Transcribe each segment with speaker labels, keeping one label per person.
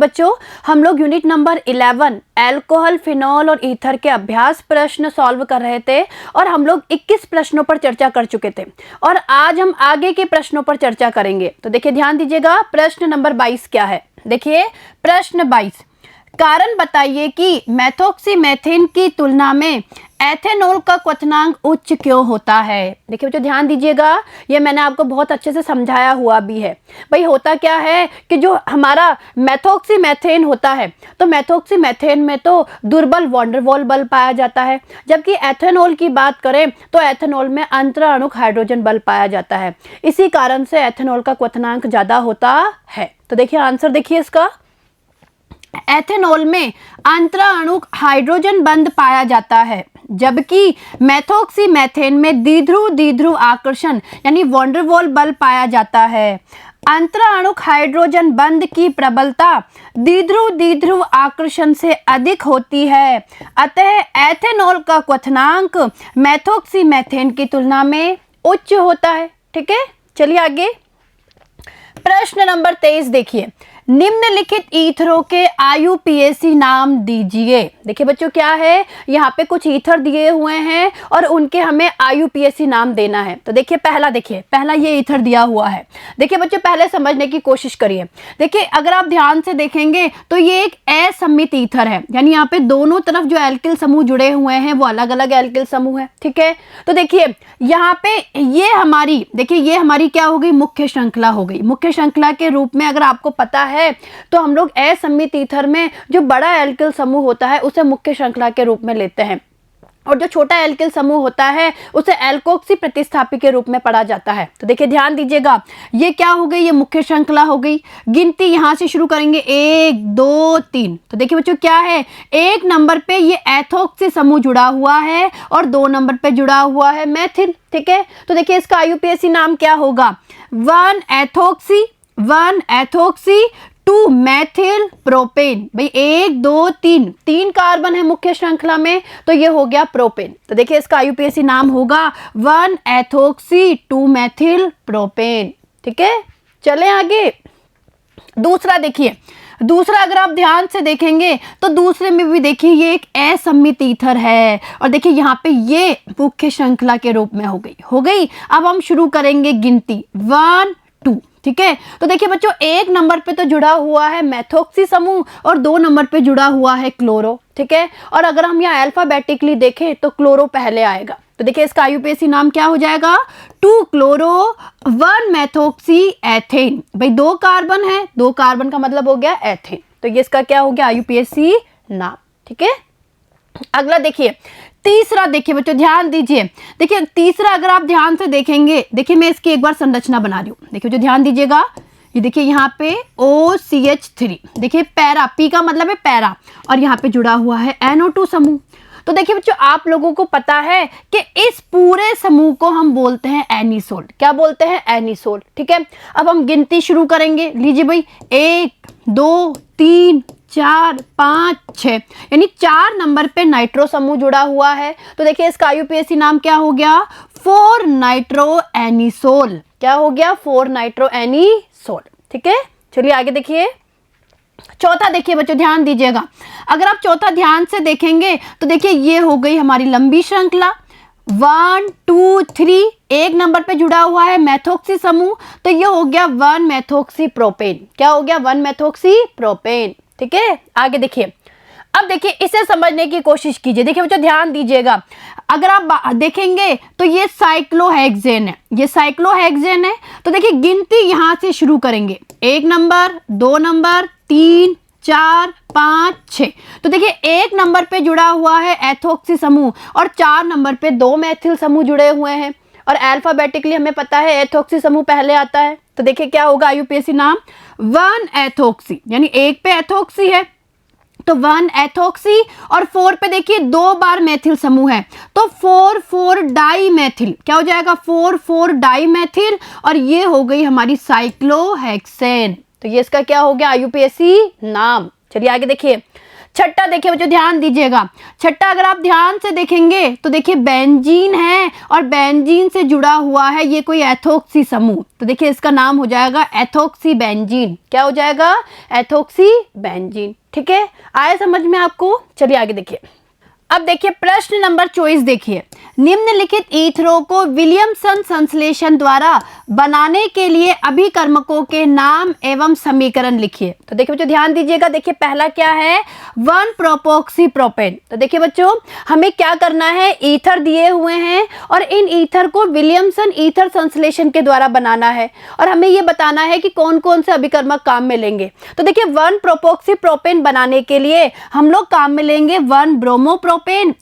Speaker 1: बच्चों हम लोग यूनिट नंबर 11 अल्कोहल, फिनॉल और ईथर के अभ्यास प्रश्न सॉल्व कर रहे थे और हम लोग 21 प्रश्नों पर चर्चा कर चुके थे और आज हम आगे के प्रश्नों पर चर्चा करेंगे। तो देखिए ध्यान दीजिएगा, प्रश्न नंबर 22 क्या है। देखिए प्रश्न 22, कारण बताइए कि मेथोक्सीमेथेन की तुलना में एथेनॉल का क्वथनांक उच्च क्यों होता है। देखिए बच्चों ध्यान दीजिएगा, ये मैंने आपको बहुत अच्छे से समझाया हुआ भी है। भाई होता क्या है कि जो हमारा मेथोक्सीमेथेन होता है तो मेथोक्सीमेथेन में तो दुर्बल वॉन्डरवॉल बल पाया जाता है, जबकि एथेनॉल की बात करें तो एथेनॉल में अंतराणुक हाइड्रोजन बल पाया जाता है। इसी कारण से एथेनॉल का क्वथनांक ज़्यादा होता है। तो देखिए आंसर देखिए इसका, एथेनॉल में अंतराणुक हाइड्रोजन बंध पाया जाता है, जबकि मेथोक्सीमेथेन में द्विध्रुव आकर्षण यानी वॉन्डरवॉल बल पाया जाता है। अंतराणुक हाइड्रोजन बंध की प्रबलता द्विध्रुव आकर्षण से अधिक होती है, अतः एथेनॉल का क्वथनांक मेथोक्सीमेथेन की तुलना में उच्च होता है। ठीक है, चलिए आगे प्रश्न नंबर 23 देखिए, निम्नलिखित ईथरों के आयुपीएसी नाम दीजिए। देखिए बच्चों क्या है, यहाँ पे कुछ ईथर दिए हुए हैं और उनके हमें आयुपीएसी नाम देना है। तो देखिए पहला ये ईथर दिया हुआ है। देखिए बच्चों पहले समझने की कोशिश करिए। देखिए अगर आप ध्यान से देखेंगे तो ये एक असममित ईथर है, यानी यहाँ पे दोनों तरफ जो एल्किल समूह जुड़े हुए हैं वो अलग अलग एल्किल समूह है। ठीक है, तो देखिए यहाँ पे ये हमारी क्या हो गई, मुख्य श्रृंखला हो गई। मुख्य श्रृंखला के रूप में अगर आपको पता है तो हम लोग असममित ईथर में जो बड़ा एल्किल समूह होता है उसे मुख्य श्रृंखला के रूप में लेते हैं और जो छोटा एल्किल समूह होता है उसे एल्कोक्सी प्रतिस्थापी के रूप में पढ़ा जाता है। तो देखिए ध्यान दीजिएगा, ये क्या हो गई, ये मुख्य श्रृंखला हो गई। गिनती यहां से शुरू करेंगे 1 2 3। तो देखिए बच्चों क्या है, 1 नंबर पे ये एथोक्सी समूह जुड़ा हुआ है और 2 नंबर पे जुड़ा हुआ है मेथिल। ठीक है, तो देखिए इसका आयुपीएसी नाम क्या होगा, 1 एथोक्सी 2 मेथिल प्रोपेन। भाई 1 2 3 कार्बन है मुख्य श्रृंखला में, तो ये हो गया प्रोपेन। तो देखिए इसका आयुपीएसी नाम होगा 1 एथोक्सी 2 मेथिल प्रोपेन। ठीक है, चलें आगे। दूसरा देखिए, दूसरा अगर आप ध्यान से देखेंगे तो दूसरे में भी देखिए ये एक असममित ईथर है और देखिए यहाँ पे ये मुख्य श्रृंखला के रूप में हो गई। अब हम शुरू करेंगे गिनती 1 2। ठीक है, तो देखिए बच्चों 1 नंबर पे तो जुड़ा हुआ है मेथोक्सी समूह और 2 नंबर पे जुड़ा हुआ है क्लोरो। ठीक है, और अगर हम यहाँ अल्फाबेटिकली देखें तो क्लोरो पहले आएगा। तो देखिए इसका आयुपीएसी नाम क्या हो जाएगा, 2 क्लोरो 1 मेथोक्सी एथेन। भाई 2 कार्बन है, 2 कार्बन का मतलब हो गया एथेन, तो ये इसका क्या हो गया आयुपीएसी नाम। ठीक है, अगला देखिए तीसरा। देखिए बच्चों ध्यान दीजिए, देखिए तीसरा अगर आप ध्यान से देखेंगे, देखिए मैं इसकी एक बार संरचना बना रही हूँ। देखिए जो ध्यान दीजिएगा, ये देखिए यहाँ पे OCH3, देखिए पैरा, पी का मतलब है पैरा, और यहाँ पे जुड़ा हुआ है NO2 समूह। तो देखिए बच्चों आप लोगों को पता है कि इस पूरे समूह को हम बोलते हैं एनिसोल। क्या बोलते हैं, एनिसोल। ठीक है, अब हम गिनती शुरू करेंगे। लीजिए भाई 1 2 3 4 5 6, यानी 4 नंबर पे नाइट्रो समूह जुड़ा हुआ है। तो देखिए इसका आयुपीएसी नाम क्या हो गया, 4 नाइट्रो एनिसोल। क्या हो गया, 4 नाइट्रो एनिसोल। ठीक है, चलिए आगे देखिए चौथा। देखिए बच्चों ध्यान दीजिएगा, अगर आप चौथा ध्यान से देखेंगे तो देखिए ये हो गई हमारी लंबी श्रृंखला 1 2 3। 1 नंबर पे जुड़ा हुआ है मेथोक्सी समूह, तो ये हो गया 1 मेथोक्सी प्रोपेन। क्या हो गया, 1 मेथोक्सी प्रोपेन। ठीक है, आगे देखिए। अब देखिए इसे समझने की कोशिश कीजिए। देखिए बच्चों ध्यान दीजिएगा, अगर आप देखेंगे तो ये साइक्लोहेक्सेन है, ये साइक्लोहेक्सेन है। तो देखिए गिनती यहां से शुरू करेंगे, 1 नंबर 2 नंबर 3 4 5 6। तो देखिए 1 नंबर पे जुड़ा हुआ है एथोक्सी समूह और 4 नंबर पे 2 मेथिल समूह जुड़े हुए हैं और अल्फाबेटिकली हमें पता है एथोक्सी समूह पहले आता है। तो देखिए क्या होगा आयुपीएसी नाम, 1 एथोक्सी, यानी 1 पे एथोक्सी है तो 1 एथोक्सी और 4 पे देखिए 2 बार मेथिल समूह है तो 4 डाई मेथिल। क्या हो जाएगा, 4 डाई मेथिल, और ये हो गई हमारी साइक्लोहेक्सेन। तो ये इसका क्या हो गया आयुपीएसी नाम। चलिए आगे देखिए छठा देखिए बच्चों, ध्यान दीजिएगा, छठा अगर आप ध्यान से देखेंगे तो देखिए बेंजीन है और बेंजीन से जुड़ा हुआ है ये कोई एथोक्सी समूह, तो देखिए इसका नाम हो जाएगा एथोक्सी बेंजीन। क्या हो जाएगा? Ethoxy benzene. ठीक है, आया समझ में आपको? चलिए आगे देखिए। अब देखिए प्रश्न नंबर 24 देखिए, निम्नलिखित ईथरों को विलियमसन संश्लेषण द्वारा बनाने के लिए अभिकर्मकों के नाम एवं समीकरण लिखिए। तो देखिए बच्चों ध्यान दीजिएगा, देखिए पहला क्या है? 1 प्रोपोक्सी प्रोपेन। तो देखिए बच्चों हमें क्या करना है, ईथर दिए हुए हैं और इन ईथर को विलियमसन ईथर संश्लेषण के द्वारा बनाना है और हमें ये बताना है कि कौन कौन से अभिकर्मक काम में लेंगे। तो देखिए 1 प्रोपोक्सी प्रोपेन बनाने के लिए हम लोग काम में लेंगे 1 ब्रोमो प्रोपेन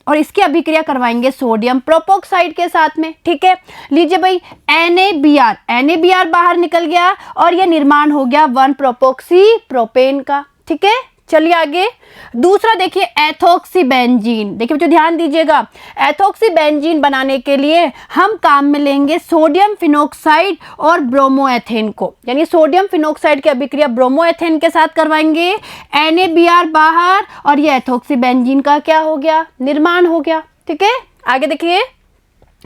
Speaker 1: और इसकी अभिक्रिया करवाएंगे सोडियम प्रोपोक्साइड के साथ में। ठीक है, लीजिए भाई NaBr बाहर निकल गया और यह निर्माण हो गया 1 प्रोपोक्सी प्रोपेन का। ठीक है, चलिए आगे। दूसरा देखिए एथोक्सी बेंजीन। देखिए बच्चों ध्यान दीजिएगा, एथोक्सी बेंजीन बनाने के लिए हम काम में लेंगे सोडियम फिनोक्साइड और ब्रोमोएथेन को, यानी सोडियम फिनोक्साइड की अभिक्रिया ब्रोमोएथेन के साथ करवाएंगे। NaBr बाहर और ये एथोक्सी बेंजीन का क्या हो गया? निर्माण हो गया। ठीक है, आगे देखिए।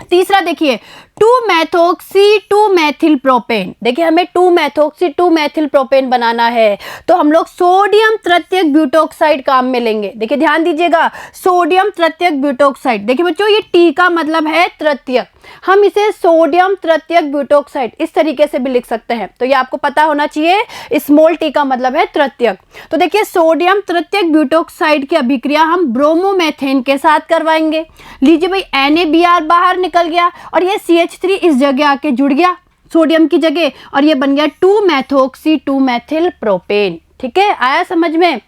Speaker 1: तीसरा देखिए 2-मेथोक्सी 2-मेथिल प्रोपेन। देखिए हमें 2-मेथोक्सी 2-मेथिल प्रोपेन बनाना है तो हम लोग सोडियम तृतीयक ब्यूटोक्साइड काम में लेंगे। देखिए ध्यान दीजिएगा, सोडियम तृतीयक ब्यूटोक्साइड। देखिए बच्चों ये टी का मतलब है तृतीयक, हम इसे सोडियम तृतीयक ब्यूटोक्साइड इस तरीके से भी लिख सकते हैं, तो ये आपको पता होना चाहिए, स्मॉल टी का मतलब है तृतीयक। तो देखिए सोडियम तृतीयक ब्यूटोक्साइड की अभिक्रिया हम ब्रोमोमेथेन के साथ करवाएंगे। लीजिए भाई NaBr बाहर निकल गया और ये CH3 इस जगह आके जुड़ गया सोडियम की जगह और ये बन गया 2-मेथोक्सी 2-मेथिल प्रोपेन। ठीक है, आया समझ में?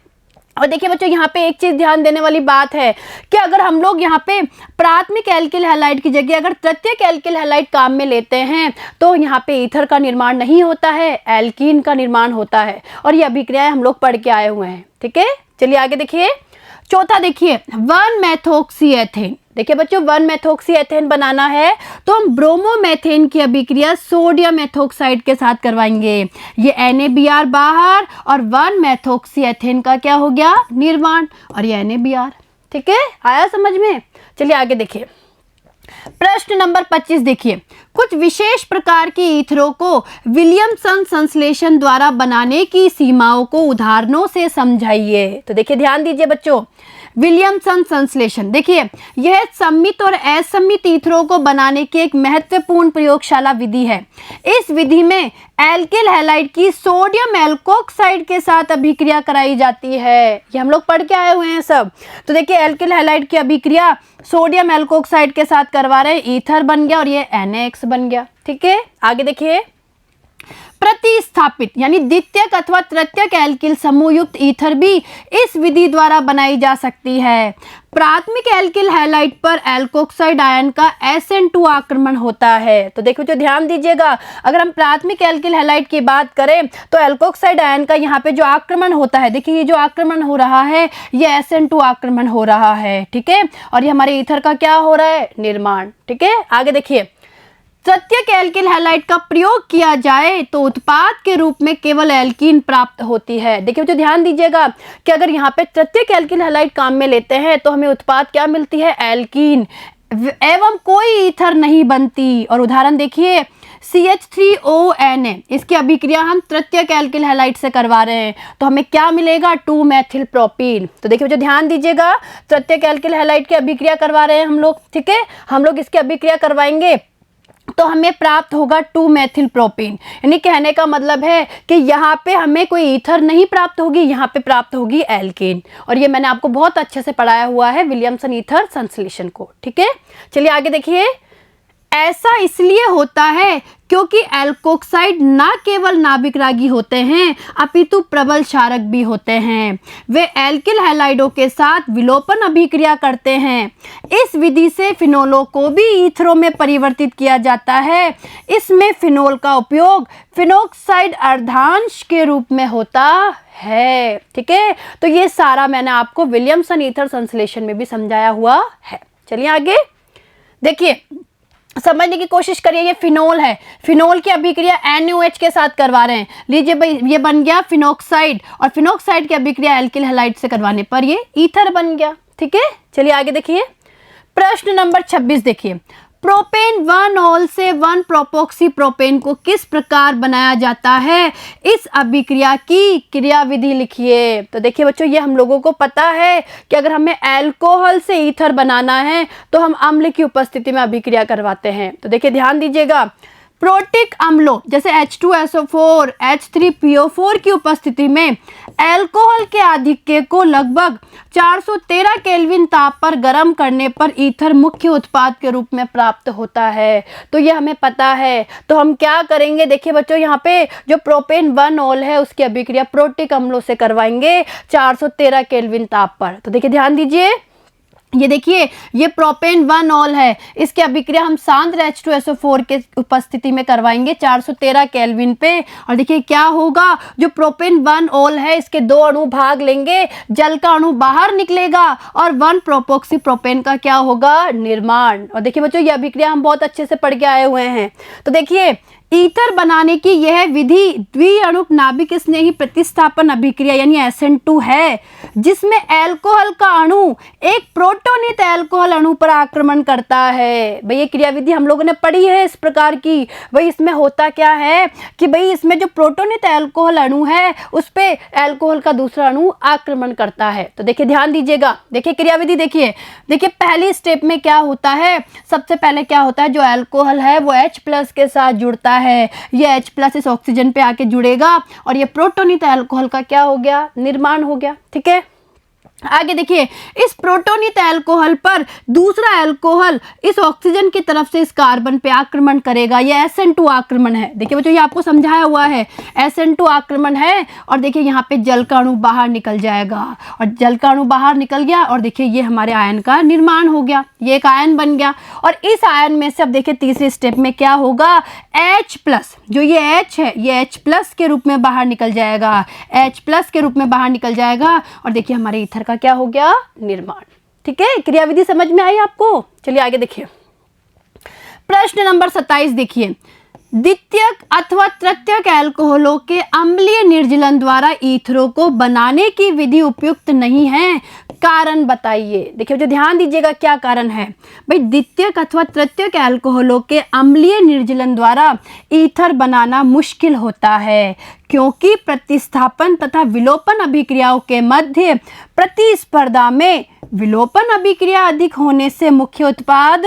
Speaker 1: और देखिए बच्चों यहाँ पे एक चीज ध्यान देने वाली बात है कि अगर हम लोग यहाँ पे प्राथमिक एल्किल हैलाइड की जगह अगर तृतीयक एल्किल हैलाइड काम में लेते हैं तो यहाँ पे ईथर का निर्माण नहीं होता है, एल्कीन का निर्माण होता है और ये अभिक्रियाएं हम लोग पढ़ के आए हुए हैं। ठीक है, चलिए आगे देखिए। चौथा देखिए 1-मेथोक्सी एथेन। देखिए बच्चों 1-मेथोक्सी एथेन बनाना है तो हम ब्रोमोमेथेन की अभिक्रिया सोडियम एथोक्साइड के साथ करवाएंगे। ये NaBr बाहर और 1-मेथोक्सी एथेन का क्या हो गया? निर्माण और ये NaBr। ठीक है, आया समझ में? चलिए आगे देखिए। प्रश्न नंबर 25 देखिए, कुछ विशेष प्रकार के ईथरों को विलियमसन संश्लेषण द्वारा बनाने की सीमाओं को उदाहरणों से समझाइए। तो देखिए ध्यान दीजिए बच्चों, विलियमसन संश्लेषण देखिए यह सम्मित और असम्मित ईथरों को बनाने की एक महत्वपूर्ण प्रयोगशाला विधि है। इस विधि में एल्किल हैलाइड की सोडियम एल्कोक्साइड के साथ अभिक्रिया कराई जाती है। ये हम लोग पढ़ के आए हुए हैं सब। तो देखिए एल्किल हैलाइड की अभिक्रिया सोडियम एल्कोक्साइड के साथ करवा रहे हैं, ईथर बन गया और ये NaX बन गया। ठीक है, आगे देखिए। प्रतिस्थापित यानी द्वितीयक अथवा तृतीयक एल्किल समूह युक्त ईथर भी इस विधि द्वारा बनाई जा सकती है। प्राथमिक एल्किल हैलाइड पर एल्कोक्साइड आयन का SN2 आक्रमण होता है। तो देखो जो ध्यान दीजिएगा, अगर हम प्राथमिक एल्किल हैलाइड की बात करें तो एल्कोक्साइड आयन का यहाँ पे जो आक्रमण होता है, देखिए ये जो आक्रमण हो रहा है ये SN2 आक्रमण हो रहा है। ठीक है, और ये हमारे ईथर का क्या हो रहा है? निर्माण। ठीक है, आगे देखिए। तृतीयक एल्किल हैलाइड का प्रयोग किया जाए तो उत्पाद के रूप में केवल एल्कीन प्राप्त होती है। देखिए जो ध्यान दीजिएगा कि अगर यहाँ पे तृतीयक एल्किल हैलाइड काम में लेते हैं तो हमें उत्पाद क्या मिलती है? एल्कीन, एवं कोई ईथर नहीं बनती। और उदाहरण देखिए CH3ONA, इसकी अभिक्रिया हम तृतीयक एल्किल हैलाइड से करवा रहे हैं तो हमें क्या मिलेगा? 2-मेथिल प्रोपीन। तो देखिए जो ध्यान दीजिएगा, तृतीयक एल्किल हैलाइड की अभिक्रिया करवा रहे हैं हम लोग। ठीक है, हम लोग इसकी अभिक्रिया करवाएंगे तो हमें प्राप्त होगा 2-मेथिल प्रोपेन। यानी कहने का मतलब है कि यहाँ पे हमें कोई ईथर नहीं प्राप्त होगी, यहाँ पे प्राप्त होगी एल्केन। और ये मैंने आपको बहुत अच्छे से पढ़ाया हुआ है विलियमसन ईथर संश्लेषण को। ठीक है, चलिए आगे देखिए। ऐसा इसलिए होता है क्योंकि एल्कोक्साइड न केवल नाभिकरागी होते हैं अपितु प्रबल क्षारक भी होते हैं। वे एल्किल हैलाइडों के साथ विलोपन अभिक्रिया करते हैं। इस विधि से फिनोलों को भी ईथरों में परिवर्तित किया जाता है। इसमें फिनोल का उपयोग फिनोक्साइड अर्धांश के रूप में होता है। ठीक है, तो ये सारा मैंने आपको विलियमसन ईथर संश्लेषण में भी समझाया हुआ है। चलिए आगे देखिए। समझने की कोशिश करिए। ये फिनोल है, फिनोल की अभिक्रिया NaOH के साथ करवा रहे हैं। लीजिए भाई, ये बन गया फिनोक्साइड, और फिनोक्साइड की अभिक्रिया एल्किल हैलाइड से करवाने पर ये ईथर बन गया। ठीक है, चलिए आगे देखिए। प्रश्न नंबर 26 देखिए, प्रोपेन 1 ऑल से 1 प्रोपोक्सी प्रोपेन को किस प्रकार बनाया जाता है, इस अभिक्रिया की क्रियाविधि लिखिए। तो देखिए बच्चों, ये हम लोगों को पता है कि अगर हमें अल्कोहल से ईथर बनाना है तो हम अम्ल की उपस्थिति में अभिक्रिया करवाते हैं। तो देखिए ध्यान दीजिएगा, प्रोटिक अम्लों जैसे H2SO4, H3PO4 की उपस्थिति में अल्कोहल के आधिक्य को लगभग 413 केल्विन ताप पर गर्म करने पर ईथर मुख्य उत्पाद के रूप में प्राप्त होता है। तो ये हमें पता है। तो हम क्या करेंगे, देखिए बच्चों, यहाँ पे जो प्रोपेन 1 ऑल है उसकी अभिक्रिया प्रोटिक अम्लों से करवाएंगे 413 केल्विन ताप पर। तो देखिए ध्यान दीजिए, ये देखिए, ये प्रोपेन 1 ऑल है, इसकी अभिक्रिया हम सांद्र H2SO4 के उपस्थिति में करवाएंगे 413 केल्विन पे। और देखिए क्या होगा, जो प्रोपेन 1 ऑल है इसके 2 अणु भाग लेंगे, जल का अणु बाहर निकलेगा और 1 प्रोपोक्सी प्रोपेन का क्या होगा, निर्माण। और देखिए बच्चों, ये अभिक्रिया हम बहुत अच्छे से पढ़ के आए हुए हैं। तो देखिए, ईथर बनाने की यह विधि द्विअणुक नाभिक स्नेही प्रतिस्थापन अभिक्रिया यानी SN2 है, जिसमें अल्कोहल का अणु एक प्रोटोनित अल्कोहल अणु पर आक्रमण करता है। भाई ये क्रियाविधि हम लोगों ने पढ़ी है इस प्रकार की। भाई इसमें होता क्या है कि भाई इसमें जो प्रोटोनित अल्कोहल अणु है उस पे अल्कोहल का दूसरा अणु आक्रमण करता है। तो देखिए ध्यान दीजिएगा, देखिए क्रियाविधि देखिए। देखिए पहली स्टेप में क्या होता है, सबसे पहले क्या होता है, जो अल्कोहल है वो H+ के साथ जुड़ता है। ये H+ इस ऑक्सीजन पे आके जुड़ेगा और ये प्रोटोनित अल्कोहल का क्या हो गया, निर्माण हो गया। ठीक है, आगे देखिए, इस प्रोटोनित अल्कोहल पर दूसरा अल्कोहल इस ऑक्सीजन की तरफ से इस कार्बन पे आक्रमण करेगा। ये SN2 आक्रमण है। देखिए बच्चों, ये आपको समझाया हुआ है, SN2 आक्रमण है। और देखिए यहाँ पे जल का अणु बाहर निकल जाएगा, और जल का अणु बाहर निकल गया और देखिए ये हमारे आयन का निर्माण हो गया, ये एक आयन बन गया। और इस आयन में से अब देखिए तीसरे स्टेप में क्या होगा, H+, जो ये H है ये H+ के रूप में बाहर निकल जाएगा, H+ के रूप में बाहर निकल जाएगा। और देखिए हमारे ईथर का क्या हो गया, निर्माण। ठीक है, क्रियाविधि समझ में आई आपको। चलिए आगे देखिए, प्रश्न नंबर 27 देखिए, द्वितीयक अथवा तृतीयक अल्कोहलों के अम्लीय निर्जलन द्वारा ईथरों को बनाने की विधि उपयुक्त नहीं है, कारण बताइए। देखिए जो ध्यान दीजिएगा क्या कारण है। भाई द्वितीयक अथवा तृतीयक अल्कोहलों के अम्लीय निर्जलन द्वारा ईथर बनाना मुश्किल होता है, क्योंकि प्रतिस्थापन तथा विलोपन अभिक्रियाओं के मध्य प्रतिस्पर्धा में विलोपन अभिक्रिया अधिक होने से मुख्य उत्पाद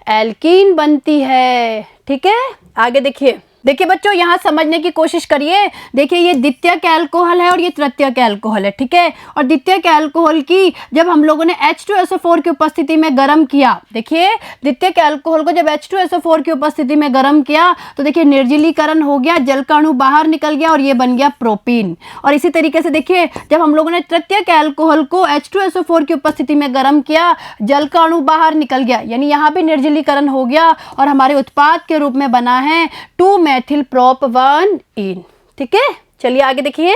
Speaker 1: एल्कीन बनती है। ठीक है, आगे देखिए। देखिए बच्चों, यहाँ समझने की कोशिश करिए। देखिए ये द्वितीयक अल्कोहल है और ये तृतीयक अल्कोहल है। ठीक है, और द्वितीयक अल्कोहल की जब हम लोगों ने H2SO4 की उपस्थिति में गर्म किया, देखिए द्वितीयक अल्कोहल को जब H2SO4 की उपस्थिति में गर्म किया तो देखिए निर्जलीकरण हो गया, जल का अणु बाहर निकल गया और ये बन गया प्रोपीन। और इसी तरीके से देखिए जब हम लोगों ने तृतीयक अल्कोहल को H2SO4 की उपस्थिति में गर्म किया, जल का अणु बाहर निकल गया, यानी यहाँ भी निर्जलीकरण हो गया और हमारे उत्पाद के रूप में बना है 2-मेथिल प्रोप 1-इन। ठीक है, चलिए आगे देखिए।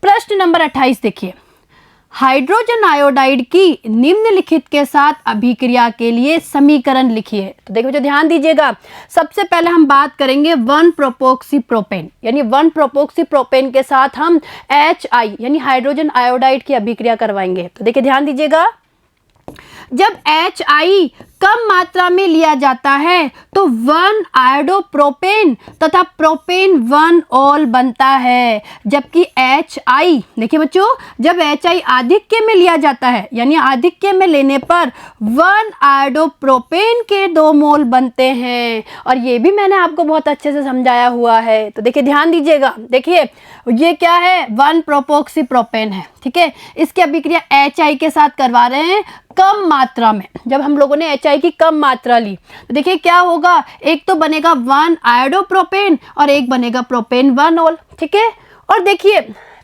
Speaker 1: प्रश्न नंबर 28 देखिए, हाइड्रोजन आयोडाइड की निम्नलिखित के साथ अभिक्रिया के लिए समीकरण लिखिए। तो देखिए ध्यान दीजिएगा, सबसे पहले हम बात करेंगे 1 प्रोपोक्सी प्रोपेन, यानी 1 प्रोपोक्सी प्रोपेन के साथ हम HI यानी हाइड्रोजन आयोडाइड की अभिक्रिया करवाएंगे। तो देखिए ध्यान दीजिएगा, जब HI कम मात्रा में लिया जाता है तो 1 आयोडोप्रोपेन तथा प्रोपेन 1 ऑल बनता है, जबकि HI, देखिए बच्चों, जब HI आधिक्य में लिया जाता है यानी आधिक्य में लेने पर 1 आयोडोप्रोपेन के 2 मोल बनते हैं। और ये भी मैंने आपको बहुत अच्छे से समझाया हुआ है। तो देखिए ध्यान दीजिएगा, देखिए ये क्या है, 1 प्रोपोक्सी प्रोपेन है। ठीक है, इसकी अभिक्रिया HI के साथ करवा रहे हैं कम मात्रा में। जब हम लोगों ने HI की कम मात्रा ली तो देखिए क्या होगा, एक तो बनेगा 1 आयोडोप्रोपेन और एक बनेगा प्रोपेन 1 ऑल। ठीक है, और देखिए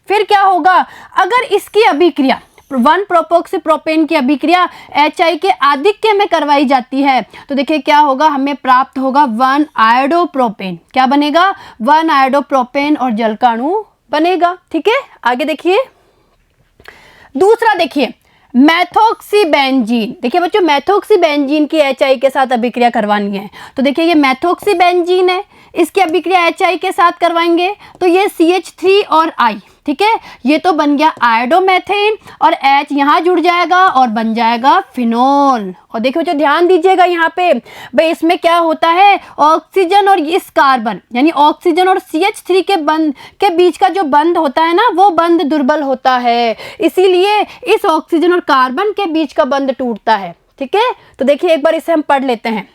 Speaker 1: फिर क्या होगा, अगर इसकी अभिक्रिया 1 प्रोपोक्सी प्रोपेन की अभिक्रिया HI के आधिक्य में करवाई जाती है तो देखिए क्या होगा, हमें प्राप्त होगा 1 आयोडोप्रोपेन। क्या बनेगा, 1 आयोडोप्रोपेन और जल का अणु बनेगा। ठीक है, आगे देखिए। दूसरा देखिए, मैथोक्सीबेंजीन। देखिए बच्चों, मैथोक्सीबेंजीन की HI के साथ अभिक्रिया करवानी है, तो देखिए ये मैथोक्सीबेंजीन है, इसकी अभिक्रिया HI के साथ करवाएंगे तो ये CH3 और I, ठीक है, ये तो बन गया आयोडोमेथेन और H यहाँ जुड़ जाएगा और बन जाएगा फिनोल। और देखिए बच्चों ध्यान दीजिएगा यहाँ पे, भाई इसमें क्या होता है, ऑक्सीजन और इस कार्बन यानी ऑक्सीजन और CH3 के बंध के बीच का जो बंध होता है ना, वो बंध दुर्बल होता है, इसीलिए इस ऑक्सीजन और कार्बन के बीच का बंध टूटता है। ठीक है, तो देखिए एक बार इसे हम पढ़ लेते हैं।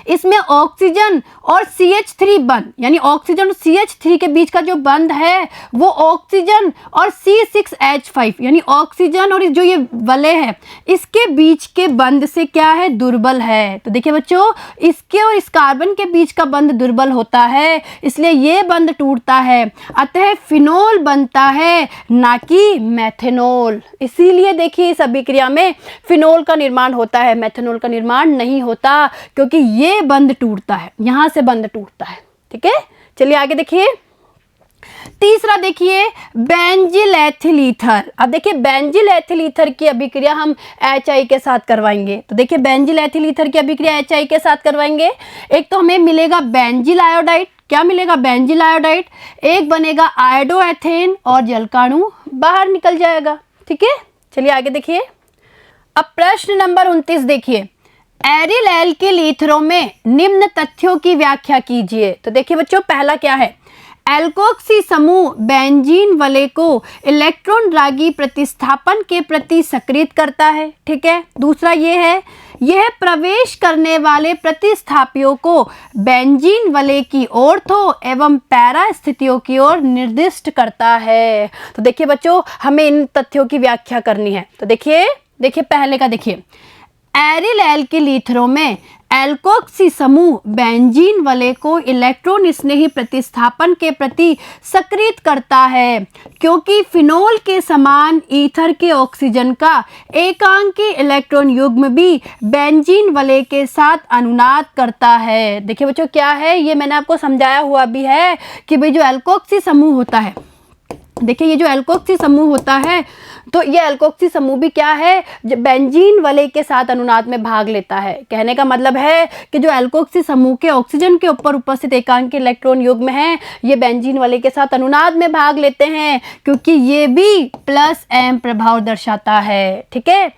Speaker 1: इसमें ऑक्सीजन और CH3 बंध यानी ऑक्सीजन और CH3 के बीच का जो बंध है वो ऑक्सीजन और C6H5 यानी ऑक्सीजन और जो ये वलय है इसके बीच के बंध से क्या है, दुर्बल है। तो देखिए बच्चों, इसके और इस कार्बन के बीच का बंध दुर्बल होता है, इसलिए ये बंध टूटता है, अतः फिनोल बनता है, ना कि मैथेनॉल। इसीलिए देखिए इस अभिक्रिया में फिनोल का निर्माण होता है, मैथेनॉल का निर्माण नहीं होता, क्योंकि ये बंध टूटता है, यहां से बंध टूटता है। ठीक है, चलिए आगे देखिए। तीसरा देखिए बेंजिल एथिल ईथर। अब देखिए बेंजिल एथिल ईथर की अभिक्रिया हम HI के साथ करवाएंगे, तो देखिए बेंजिल एथिल ईथर की अभिक्रिया HI के साथ करवाएंगे। एक तो हमें मिलेगा बेंजिल आयोडाइड, क्या मिलेगा, बेंजिल आयोडाइड, एक बनेगा आयोडोएथेन और जलकाणु बाहर निकल जाएगा। ठीक है, चलिए आगे देखिए। अब प्रश्न नंबर 29 देखिए, एरिल एल्किल ईथरों में निम्न तथ्यों की व्याख्या कीजिए। तो देखिए बच्चों, पहला क्या है, एल्कोक्सी समूह बेंजीन वलय को इलेक्ट्रॉन रागी प्रतिस्थापन के प्रति सक्रिय करता है। ठीक है, दूसरा ये है, यह प्रवेश करने वाले प्रतिस्थापियों को बेंजीन वलय की ऑर्थो एवं पैरा स्थितियों की ओर निर्दिष्ट करता है। तो देखिए बच्चों, हमें इन तथ्यों की व्याख्या करनी है। तो देखिए पहले का देखिए, एरिल एल्किल ईथरों में एल्कोक्सी समूह बेंजीन वलय को इलेक्ट्रॉन स्नेही प्रतिस्थापन के प्रति सक्रिय करता है, क्योंकि फिनोल के समान ईथर के ऑक्सीजन का एकांकी इलेक्ट्रॉन युग्म भी बेंजीन वलय के साथ अनुनाद करता है। देखिए बच्चों, क्या है ये, मैंने आपको समझाया हुआ भी है कि भाई जो एल्कोक्सी समूह होता है, देखिए ये जो एल्कोक्सी समूह होता है, तो ये एल्कोक्सी समूह भी क्या है, जो बेंजीन वलय के साथ अनुनाद में भाग लेता है। कहने का मतलब है कि जो एल्कोक्सी समूह के ऑक्सीजन के ऊपर उपस्थित एकांकी इलेक्ट्रॉन युग्म है, ये बेंजीन वलय के साथ अनुनाद में भाग लेते हैं, क्योंकि ये भी +M प्रभाव दर्शाता है। ठीक है,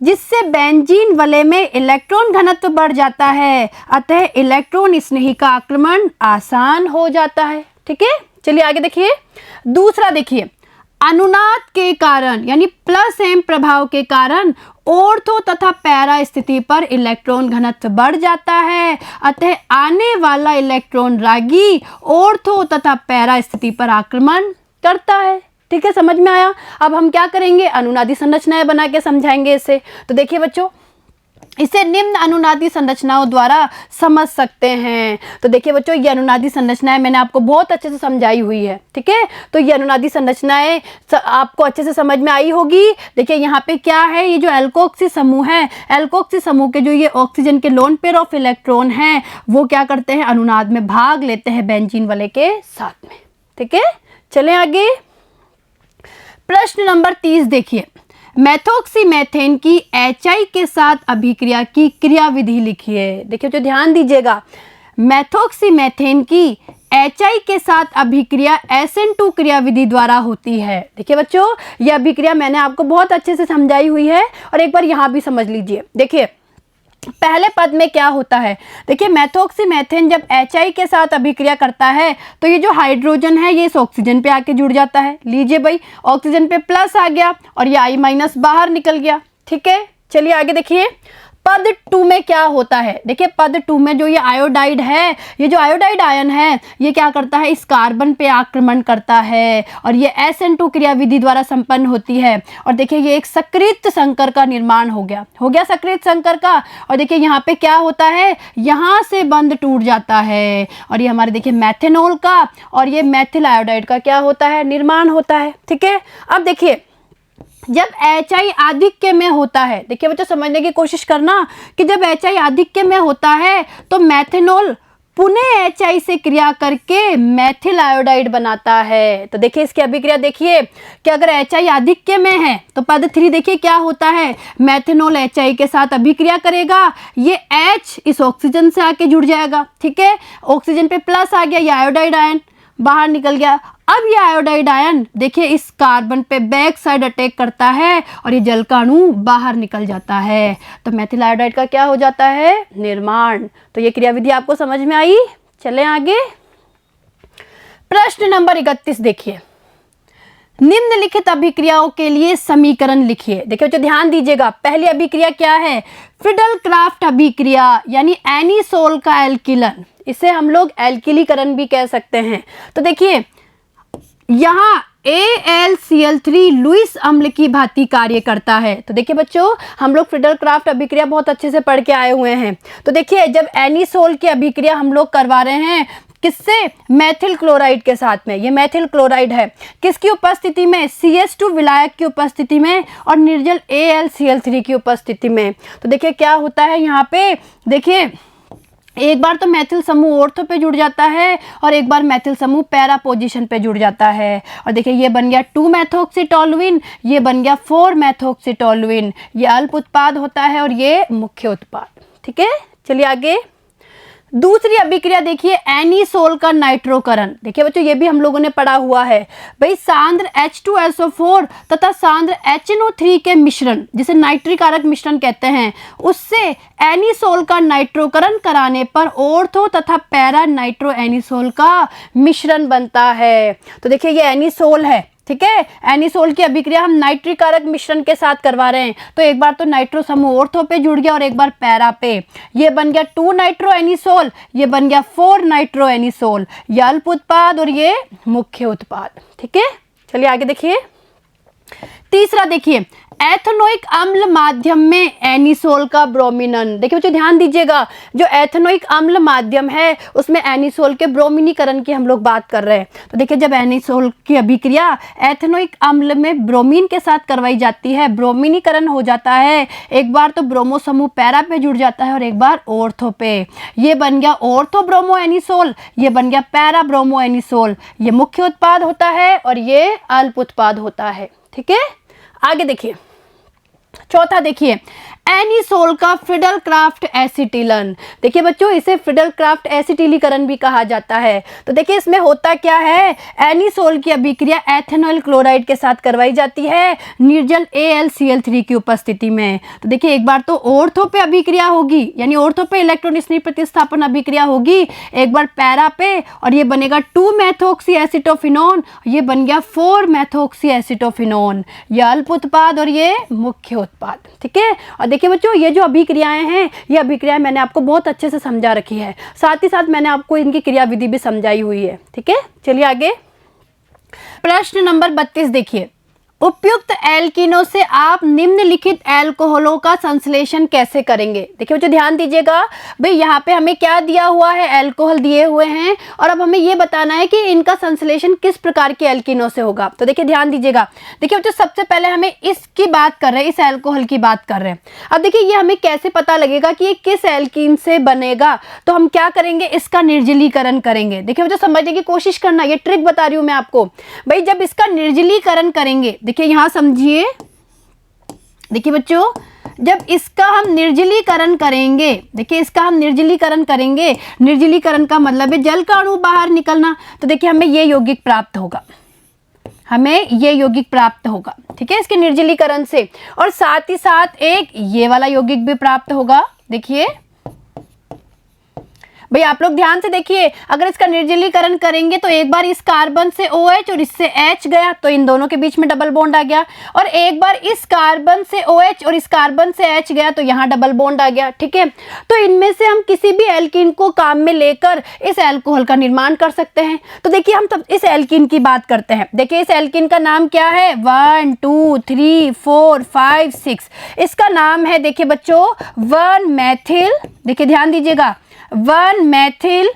Speaker 1: जिससे बेंजीन वलय में इलेक्ट्रॉन घनत्व बढ़ जाता है, अतः इलेक्ट्रॉन स्नेही का आक्रमण आसान हो जाता है। ठीक है, चलिए आगे देखिए। दूसरा देखिए, अनुनाद के कारण यानी +M प्रभाव के कारण ऑर्थो तथा पैरा स्थिति पर इलेक्ट्रॉन घनत्व बढ़ जाता है, अतः आने वाला इलेक्ट्रॉन रागी ऑर्थो तथा पैरा स्थिति पर आक्रमण करता है। ठीक है, समझ में आया। अब हम क्या करेंगे, अनुनादी संरचनाएं बना के समझाएंगे इसे। तो देखिए बच्चों, इसे निम्न अनुनादी संरचनाओं द्वारा समझ सकते हैं। तो देखिए बच्चों, ये अनुनादी संरचनाएं मैंने आपको बहुत अच्छे से समझाई हुई है। ठीक है, तो ये अनुनादी संरचनाएं आपको अच्छे से समझ में आई होगी। देखिए यहाँ पे क्या है, ये जो एल्कोक्सी समूह है, एल्कोक्सी समूह के जो ये ऑक्सीजन के लोन पेयर ऑफ इलेक्ट्रॉन हैं, वो क्या करते हैं, अनुनाद में भाग लेते हैं बेंजीन वलय के साथ में। ठीक है, चलें आगे। प्रश्न नंबर 30 देखिए, मैथोक्सीमेथेन की HI के साथ अभिक्रिया की क्रियाविधि लिखिए। देखिए जो ध्यान दीजिएगा, मैथोक्सीमेथेन की HI के साथ अभिक्रिया SN2 क्रियाविधि द्वारा होती है। देखिए बच्चों, यह अभिक्रिया मैंने आपको बहुत अच्छे से समझाई हुई है, और एक बार यहाँ भी समझ लीजिए। देखिए पहले पद में क्या होता है, देखिए मैथोक्सीमेथेन जब HI के साथ अभिक्रिया करता है तो ये जो हाइड्रोजन है ये इस ऑक्सीजन पे आके जुड़ जाता है। लीजिए भाई, ऑक्सीजन पे प्लस आ गया और ये I- बाहर निकल गया। ठीक है, चलिए आगे देखिए। पद 2 में क्या होता है, देखिए पद 2 में जो ये आयोडाइड है, ये जो आयोडाइड आयन है, ये क्या करता है, इस कार्बन पे आक्रमण करता है, और ये SN2 क्रियाविधि द्वारा संपन्न होती है। और देखिए ये एक सक्रियत संकर का निर्माण हो गया सक्रियत संकर का। और देखिए यहाँ पे क्या होता है, यहाँ से बंध टूट जाता है, और ये हमारे देखिए मैथेनॉल का और ये मैथिल आयोडाइड का क्या होता है, निर्माण होता है। ठीक है, अब देखिए जब HI आधिक्य में होता है, देखिए बच्चों समझने की कोशिश करना कि जब HI आधिक्य में होता है तो मैथेनॉल पुनः HI से क्रिया करके मेथिल आयोडाइड बनाता है। तो देखिए इसकी अभिक्रिया देखिए कि अगर HI आधिक्य में है तो पद 3 देखिए क्या होता है, मेथनॉल HI के साथ अभिक्रिया करेगा, ये H इस ऑक्सीजन से आके जुड़ जाएगा, ठीक है, ऑक्सीजन पे प्लस आ गया, ये आयोडाइड आयन बाहर निकल गया। अब ये आयोडाइड आयन देखिए इस कार्बन पे बैक साइड अटैक करता है और ये जल का अणु बाहर निकल जाता है। तो मेथिल आयोडाइड का क्या हो जाता है, निर्माण। तो ये क्रियाविधि आपको समझ में आई। चलें आगे। प्रश्न नंबर 31 देखिए, निम्नलिखित अभिक्रियाओं के लिए समीकरण लिखिए। देखिए बच्चों ध्यान दीजिएगा, पहली अभिक्रिया क्या है, फ्रिडल क्राफ्ट अभिक्रिया यानी एनीसोल का एल्किलन, इसे हम लोग एल्किलीकरण भी कह सकते हैं। तो देखिए यहाँ AlCl3 लुईस अम्ल की भांति कार्य करता है। तो देखिए बच्चों हम लोग फ्रिडल क्राफ्ट अभिक्रिया बहुत अच्छे से पढ़ के आए हुए हैं। तो देखिए जब एनीसोल की अभिक्रिया हम लोग करवा रहे हैं किससे, मेथिल क्लोराइड के साथ में, ये मेथिल क्लोराइड है, किसकी उपस्थिति में, CH2 विलायक की उपस्थिति में और निर्जल AlCl3 की उपस्थिति में। तो देखिए क्या होता है यहाँ पे, देखिए एक बार तो मेथिल समूह ऑर्थो पे जुड़ जाता है और एक बार मेथिल समूह पैरा पोजीशन पे जुड़ जाता है। और देखिए ये बन गया 2 मेथोक्सीटोलुइन, ये बन गया 4 मेथोक्सीटोलुइन, ये अल्प उत्पाद होता है और ये मुख्य उत्पाद। ठीक है, चलिए आगे। दूसरी अभिक्रिया देखिए एनीसोल का नाइट्रोकरण। देखिए बच्चों ये भी हम लोगों ने पढ़ा हुआ है भाई, सांद्र H2SO4 तथा सांद्र HNO3 के मिश्रण, जिसे नाइट्रिक कारक मिश्रण कहते हैं, उससे एनीसोल का नाइट्रोकरण कराने पर ऑर्थो तथा पैरा नाइट्रो एनीसोल का मिश्रण बनता है। तो देखिए ये एनीसोल है, ठीक है, एनीसोल की अभिक्रिया हम नाइट्रिक कारक मिश्रण के साथ करवा रहे हैं। तो एक बार तो नाइट्रो समूह ऑर्थो पे जुड़ गया और एक बार पैरा पे, ये बन गया 2 नाइट्रो एनीसोल, ये बन गया 4 नाइट्रो एनीसोल, ये अल्प उत्पाद और ये मुख्य उत्पाद। ठीक है, चलिए आगे देखिए। तीसरा देखिए एथेनोइक अम्ल माध्यम में एनीसोल का ब्रोमिनन। देखिए बच्चों ध्यान दीजिएगा, जो एथेनोइक अम्ल माध्यम है उसमें एनीसोल के ब्रोमिनीकरण की हम लोग बात कर रहे हैं। तो देखिए जब एनीसोल की अभिक्रिया एथेनोइक अम्ल में ब्रोमीन के साथ करवाई जाती है, ब्रोमिनीकरण हो जाता है, एक बार तो ब्रोमो समूह पैरा पे जुड़ जाता है और एक बार ऑर्थो पे, ये बन गया ऑर्थो ब्रोमो एनीसोल, ये बन गया पैरा ब्रोमो एनीसोल, ये मुख्य उत्पाद होता है और ये अल्प उत्पाद होता है। ठीक है, आगे देखिए। चौथा देखिए एनीसोल का फ्रिडल क्राफ्ट एसिटिलन। देखिए बच्चों इसे फ्रिडल क्राफ्ट एसिटिलीकरण भी कहा जाता है। तो देखिए इसमें होता क्या है, एनीसोल की अभिक्रिया एथेनॉल क्लोराइड के साथ करवाई जाती है निर्जल AlCl3 की उपस्थिति में। तो देखिए एक बार तो ऑर्थो पे अभिक्रिया होगी, यानी ऑर्थो पे इलेक्ट्रॉन स्नेह प्रतिस्थापन अभिक्रिया होगी, एक बार पैरा पे, और ये बनेगा 2 मेथोक्सी एसिटोफिनोन, ये बन गया 4 मेथोक्सी एसिटोफिनोन, ये अल्प उत्पाद और ये मुख्य उत्पाद। ठीक है, और देखिए बच्चों ये जो अभिक्रियाएं हैं, ये अभिक्रियाएं मैंने आपको बहुत अच्छे से समझा रखी है, साथ ही साथ मैंने आपको इनकी क्रियाविधि भी समझाई हुई है। ठीक है, चलिए आगे। प्रश्न नंबर 32 देखिए, उपयुक्त एल्कीनों से आप निम्नलिखित एल्कोहलों का संश्लेषण कैसे करेंगे। देखिए बच्चों ध्यान दीजिएगा, भाई यहाँ पे हमें क्या दिया हुआ है, एल्कोहल दिए हुए हैं और अब हमें ये बताना है कि इनका संश्लेषण किस प्रकार के एल्कीनों से होगा। तो देखिए ध्यान दीजिएगा, देखिए बच्चों सबसे पहले हमें इसकी बात कर रहे हैं, इस एल्कोहल की बात कर रहे हैं। अब देखिए ये हमें कैसे पता लगेगा कि ये किस एल्कीन से बनेगा, तो हम क्या करेंगे, इसका निर्जलीकरण करेंगे। देखिए बच्चों समझने की कोशिश करना, ये ट्रिक बता रही हूँ मैं आपको। भाई जब इसका निर्जलीकरण करेंगे, देखिए यहां समझिए, देखिए बच्चों जब इसका हम निर्जलीकरण करेंगे, देखिए इसका हम निर्जलीकरण करेंगे, निर्जलीकरण का मतलब है जल का अणु बाहर निकलना। तो देखिए हमें ये यौगिक प्राप्त होगा, हमें ये यौगिक प्राप्त होगा, ठीक है, इसके निर्जलीकरण से, और साथ ही साथ एक ये वाला यौगिक भी प्राप्त होगा। देखिए भाई आप लोग ध्यान से देखिए, अगर इसका निर्जलीकरण करेंगे तो एक बार इस कार्बन से OH और इससे H गया तो इन दोनों के बीच में डबल बॉन्ड आ गया, और एक बार इस कार्बन से OH और इस कार्बन से H गया तो यहाँ डबल बॉन्ड आ गया। ठीक है, तो इनमें से हम किसी भी एल्कीन को काम में लेकर इस एल्कोहल का निर्माण कर सकते हैं। तो देखिए हम तब इस एल्कीन की बात करते हैं। देखिए इस एल्कीन का नाम क्या है, 1 2 3 4 5 6, इसका नाम है देखिए बच्चों 1 मेथिल, देखिए ध्यान दीजिएगा 1 मेथिल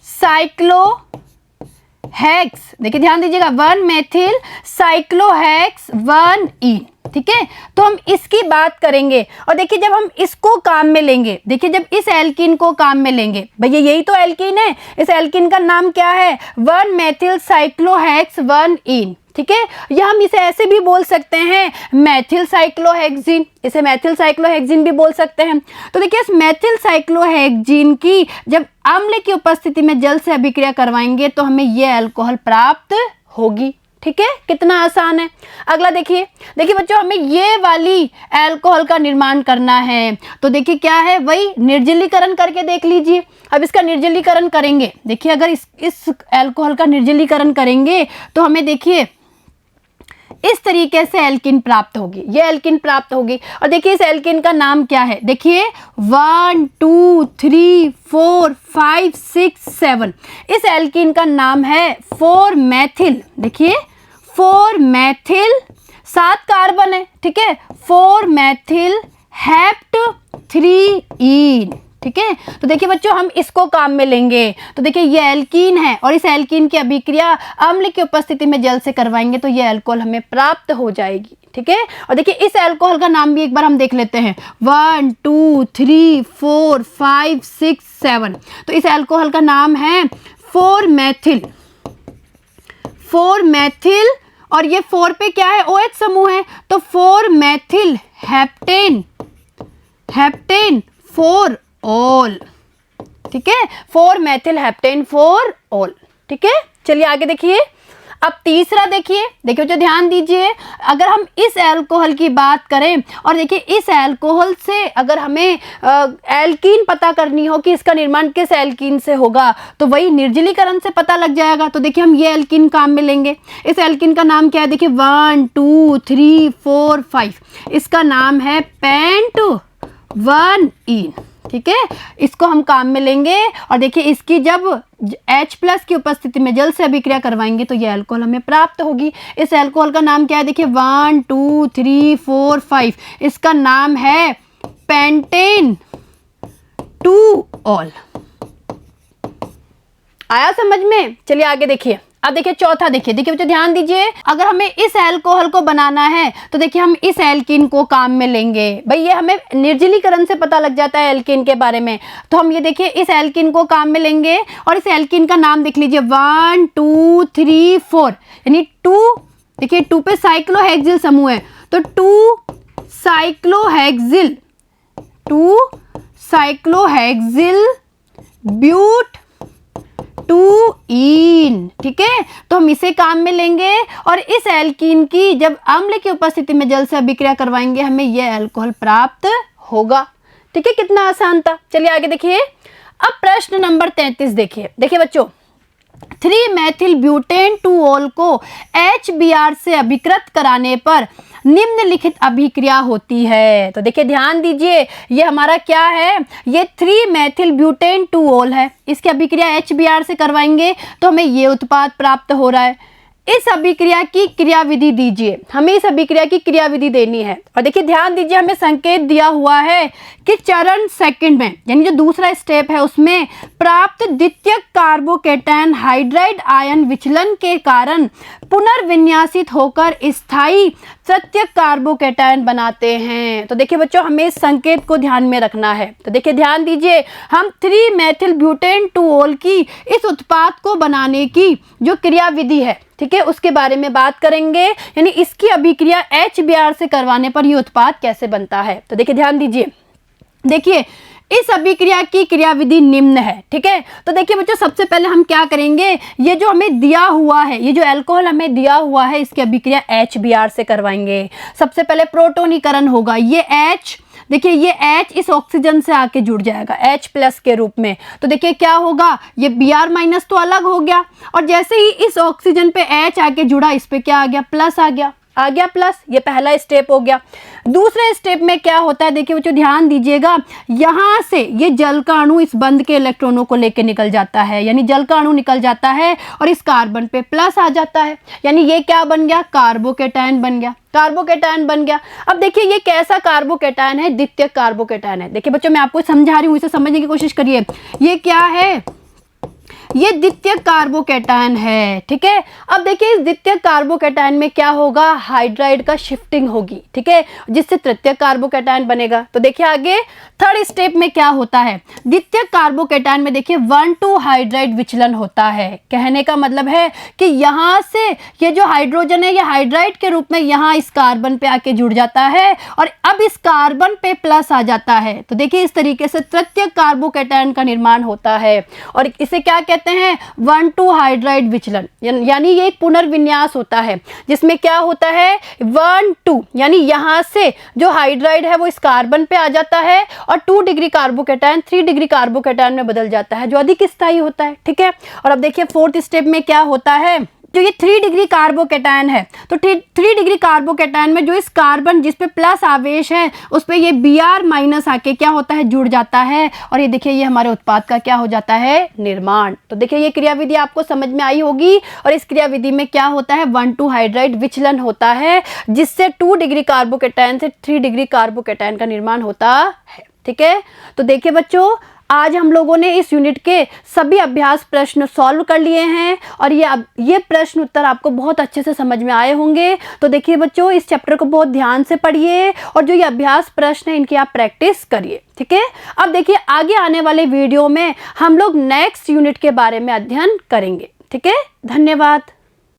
Speaker 1: साइक्लोहेक्स, देखिए ध्यान दीजिएगा 1 मेथिल साइक्लोहेक्स 1 ईन। ठीक है, तो हम इसकी बात करेंगे। और देखिए जब हम इसको काम में लेंगे, देखिए जब इस एल्कीन को काम में लेंगे, भैया यही तो एल्कीन है, इस एल्कीन का नाम क्या है, 1 मेथिल साइक्लोहेक्स 1 इन। ठीक है, या हम इसे ऐसे भी बोल सकते हैं मेथिल साइक्लोहेक्सिन, इसे मेथिल साइक्लोहेक्सिन भी बोल सकते हैं। तो देखिए इस मेथिल साइक्लोहेक्सिन की जब अम्ल की उपस्थिति में जल से अभिक्रिया करवाएंगे तो हमें यह अल्कोहल प्राप्त होगी। ठीक है, कितना आसान है। अगला देखिए, देखिए बच्चों हमें ये वाली अल्कोहल का निर्माण करना है, तो देखिए क्या है, वही निर्जलीकरण करके देख लीजिए। अब इसका निर्जलीकरण करेंगे, देखिए अगर इस अल्कोहल का निर्जलीकरण करेंगे तो हमें देखिए इस तरीके से एल्किन प्राप्त होगी, ये एल्किन प्राप्त होगी। और देखिए इस एल्किन का नाम क्या है, देखिए 1 2 3 4 5 6 7, इस एल्किन का नाम है 4 मेथिल। देखिए 4 मेथिल, 7 कार्बन है, ठीक है, 4 मेथिल हेप्ट 3 इन। ठीक है, तो देखिए बच्चों हम इसको काम में लेंगे, तो देखिए ये एल्कीन है और इस एल्कीन की अभिक्रिया अम्ल की उपस्थिति में जल से करवाएंगे तो ये अल्कोहल हमें प्राप्त हो जाएगी। ठीक है, और देखिए इस अल्कोहल का नाम भी एक बार हम देख लेते हैं, 1 2 3 4 5 6 7, तो इस अल्कोहल का नाम है 4 मेथिल। 4 मेथिल, और ये 4 पे क्या है, OH समूह है, तो 4 मेथिल हेप्टेन, हेप्टेन 4 ऑल। ठीक है, 4 मेथिल हेप्टेन 4 ऑल। ठीक है, चलिए आगे देखिए। अब तीसरा देखिए, देखिए बच्चों ध्यान दीजिए, अगर हम इस अल्कोहल की बात करें और देखिए इस अल्कोहल से अगर हमें एल्कीन पता करनी हो कि इसका निर्माण किस एल्कीन से होगा तो वही निर्जलीकरण से पता लग जाएगा। तो देखिए हम ये एल्कीन काम में लेंगे, इस एल्कीन का नाम क्या है, देखिए 1 2 3 4 5, इसका नाम है पेंट 1 इन। ठीक है, इसको हम काम में लेंगे और देखिए इसकी जब H+ की उपस्थिति में जल से अभिक्रिया करवाएंगे तो यह अल्कोहल हमें प्राप्त होगी। इस अल्कोहल का नाम क्या है, देखिए 1 2 3 4 5, इसका नाम है पेंटेन 2 ऑल। आया समझ में? चलिए आगे देखिए। अब देखिए चौथा, देखिए बच्चों ध्यान दीजिए, अगर हमें इस अल्कोहल को बनाना है तो देखिए हम इस एल्कीन को काम में लेंगे। भाई ये हमें निर्जलीकरण से पता लग जाता है एल्कीन के बारे में, तो हम ये देखिए इस एल्कीन को काम में लेंगे और इस एल्कीन का नाम देख लीजिए 1 2 3 4, यानी 2, देखिए 2 पे साइक्लोहेक्सिल समूह है तो 2 साइक्लोहेक्सिल, 2 साइक्लोहेक्सिल ब्यूट 2 इन। ठीक है, तो हम इसे काम में लेंगे और इस एल्कीन की जब अम्ल की उपस्थिति में जल से अभिक्रिया करवाएंगे हमें यह अल्कोहल प्राप्त होगा। ठीक है, कितना आसान था। चलिए आगे देखिए। अब प्रश्न नंबर 33 देखिए, देखिए बच्चों 3 मेथिल ब्यूटेन 2 ऑल को HBr से अभिकृत कराने पर निम्नलिखित अभिक्रिया होती है। तो देखिए ध्यान दीजिए, ये हमारा क्या है, ये 3 मेथिल ब्यूटेन 2 ऑल है, इसकी अभिक्रिया HBr से करवाएंगे तो हमें ये उत्पाद प्राप्त हो रहा है। इस अभिक्रिया की क्रियाविधि दीजिए, हमें इस अभिक्रिया की क्रियाविधि देनी है। और देखिए ध्यान दीजिए, हमें संकेत दिया हुआ है कि चरण सेकंड में, यानी जो दूसरा स्टेप है उसमें प्राप्त द्वितीयक कार्बोकेटायन हाइड्राइड आयन विचलन के कारण पुनर्विन्यासित होकर स्थायी तृतीयक कार्बोकेटायन बनाते हैं। तो देखिए बच्चों हमें इस संकेत को ध्यान में रखना है। तो देखिए ध्यान दीजिए, हम 3 मेथिल ब्यूटेन 2 ऑल की इस उत्पाद को बनाने की जो क्रियाविधि है, ठीक है, उसके बारे में बात करेंगे, यानी इसकी अभिक्रिया HBr से करवाने पर यह उत्पाद कैसे बनता है। तो देखिए ध्यान दीजिए, देखिए इस अभिक्रिया की क्रियाविधि निम्न है। ठीक है, तो देखिए बच्चों सबसे पहले हम क्या करेंगे, ये जो हमें दिया हुआ है, ये जो अल्कोहल हमें दिया हुआ है इसकी अभिक्रिया HBr से करवाएंगे। सबसे पहले प्रोटोनीकरण होगा, ये H, देखिए ये H इस ऑक्सीजन से आके जुड़ जाएगा H+ के रूप में। तो देखिए क्या होगा, ये Br- तो अलग हो गया और जैसे ही इस ऑक्सीजन पे H आके जुड़ा, इस पे क्या आ गया, प्लस आ गया प्लस। ये पहला स्टेप हो गया। दूसरे स्टेप में क्या होता है, देखिए बच्चों ध्यान दीजिएगा, यहां से ये जल का अणु इस बंध के इलेक्ट्रॉनों को लेके निकल जाता है, यानी जल का अणु निकल जाता है और इस कार्बन पे प्लस आ जाता है, यानी ये क्या बन गया, कार्बोकेटायन बन गया, कार्बोकेटायन बन गया। अब देखिए ये कैसा कार्बोकेटायन है, द्वितीयक कार्बोकेटायन है। देखिए बच्चों मैं आपको समझा रही हूँ, इसे समझने की कोशिश करिए। ये क्या है, ये द्वितीयक कार्बोकैटायन है। ठीक है, अब देखिए इस द्वितीयक कार्बोकैटायन में क्या होगा, हाइड्राइड का शिफ्टिंग होगी। ठीक है, जिससे तृतीयक कार्बोकैटायन बनेगा। तो देखिए आगे थर्ड स्टेप में क्या होता है, द्वितीयक कार्बोकैटायन में देखिए 1,2 हाइड्राइड विचलन होता है। कहने का मतलब है कि यहाँ से ये जो हाइड्रोजन है ये हाइड्राइड के रूप में यहाँ इस कार्बन पे आके जुड़ जाता है और अब इस कार्बन पे प्लस आ जाता है। तो देखिए इस तरीके से तृतीयक कार्बोकैटायन का निर्माण होता है और इसे क्या कहते हैं, 1,2 हाइड्राइड विचलन। यानी ये एक पुनर्विन्यास होता है जिसमें क्या होता है 1,2, यानी यहाँ से जो हाइड्राइड है वो इस कार्बन पे आ जाता है और 2 डिग्री कार्बोकैटायन 3 डिग्री कार्बोकैटायन में बदल जाता है, जो अधिक स्थायी होता है। ठीक है, और अब देखिए फोर्थ स्टेप में क्या होता है, जो ये 3 डिग्री कार्बोकैटायन है तो 3 डिग्री कार्बोकैटायन में जो इस कार्बन जिस पे प्लस आवेश है उस पे ये Br माइनस आके क्या होता है, जुड़ जाता है और ये देखिए ये हमारे उत्पाद का क्या हो जाता है, निर्माण। तो देखिए ये क्रियाविधि आपको समझ में आई होगी और इस क्रियाविधि में क्या होता है, 1,2 हाइड्राइड विचलन होता है जिससे 2 डिग्री कार्बोकैटायन से 3 डिग्री कार्बोकैटायन का निर्माण होता है। ठीक है, तो देखिए बच्चों आज हम लोगों ने इस यूनिट के सभी अभ्यास प्रश्न सॉल्व कर लिए हैं और ये प्रश्न उत्तर आपको बहुत अच्छे से समझ में आए होंगे। तो देखिए बच्चों इस चैप्टर को बहुत ध्यान से पढ़िए और जो ये अभ्यास प्रश्न है इनकी आप प्रैक्टिस करिए। ठीक है, अब देखिए आगे आने वाले वीडियो में हम लोग नेक्स्ट यूनिट के बारे में अध्ययन करेंगे। ठीक है, धन्यवाद।